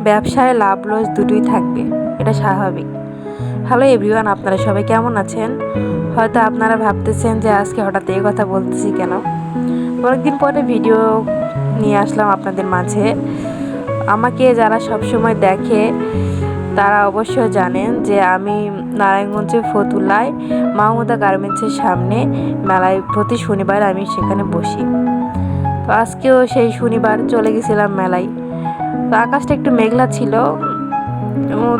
ব্যবসায় লাভ লস দুটোই থাকবে, এটা স্বাভাবিক। হ্যালো এভরিওয়ান, আপনারা সবাই কেমন আছেন? হয়তো আপনারা ভাবতেছেন যে আজকে হঠাৎ এই কথা বলতেছি কেন। অনেকদিন পরে ভিডিও নিয়ে আসলাম আপনাদের মাঝে। আমাকে যারা সবসময় দেখে তারা অবশ্যই জানেন যে আমি নারায়ণগঞ্জের ফতুল্লায় মাহমুদা গার্মেন্টসের সামনে মেলায় প্রতি শনিবার আমি সেখানে বসি। তো আজকেও সেই শনিবার চলে গেছিলাম মেলায়। তো আকাশটা একটু মেঘলা ছিল,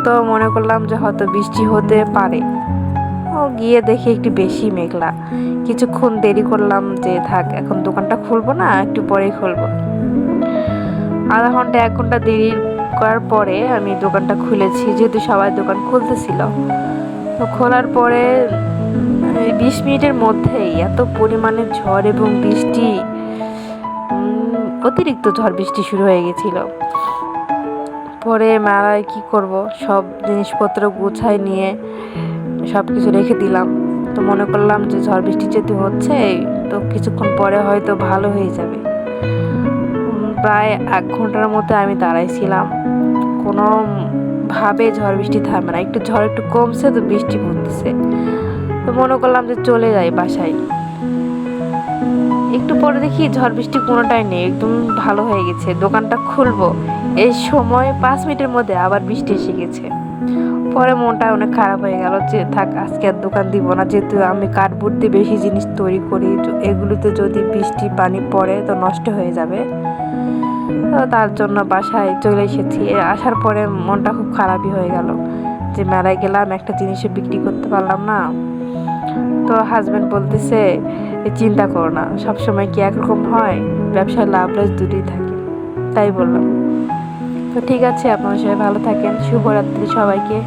তো মনে করলাম যে হয়তো বৃষ্টি হতে পারে। গিয়ে দেখি একটু বেশি মেঘলা। কিছুক্ষণ দেরি করলাম যে থাক, এখন দোকানটা খুলবো না, একটু পরেই খুলবো। আধা ঘন্টা 1 ঘন্টা দেরি করার পরে আমি দোকানটা খুলেছি, যেহেতু সবাই দোকান খুলতেছিল। তো খোলার পরে 20 মিনিটের মধ্যেই এত পরিমাণে ঝড় এবং বৃষ্টি, অতিরিক্ত ঝড় বৃষ্টি শুরু হয়ে গেছিল। পরে মেলায় কি করব, সব জিনিসপত্র গুছাই নিয়ে সব কিছু রেখে দিলাম। তো মনে করলাম যে ঝড় বৃষ্টি যেহেতু হচ্ছে, তো কিছুক্ষণ পরে হয়তো ভালো হয়ে যাবে। প্রায় 1 ঘন্টার মধ্যে আমি দাঁড়াইছিলাম, কোনো ভাবে ঝড় বৃষ্টি থামে না। একটু ঝড় একটু কমছে তো বৃষ্টি পড়তেছে। তো মনে করলাম যে চলে যাই বাসায়। একটু পরে দেখি ঝড় বৃষ্টি কোনোটাই নেই, একদম ভালো হয়ে গেছে। দোকানটা খুলবো এই সময় 5 মিনিটের মধ্যে আবার বৃষ্টি এসে গেছে। পরে মনটা অনেক খারাপ হয়ে গেল যে থাক, আজকে আর দোকান দিব না। যেহেতু আমি কার্ডবোর্ড দিয়ে বেশি জিনিস তৈরি করি, এগুলোতে যদি বৃষ্টি পানি পড়ে তো নষ্ট হয়ে যাবে। তো তার জন্য বাসায় চলে এসেছি। আসার পরে মনটা খুব খারাপই হয়ে গেল যে মেলায় গেলাম, একটা জিনিসও বিক্রি করতে পারলাম না। তো হাজব্যান্ড বলতেছে চিন্তা করো না, সবসময় কি একরকম হয়, ব্যবসায় লাভ লস দুটোই থাকে। তাই বললাম। তো ঠিক আছে, আপনারা সবাই ভালো থাকেন। শুভরাত্রি সবাইকে।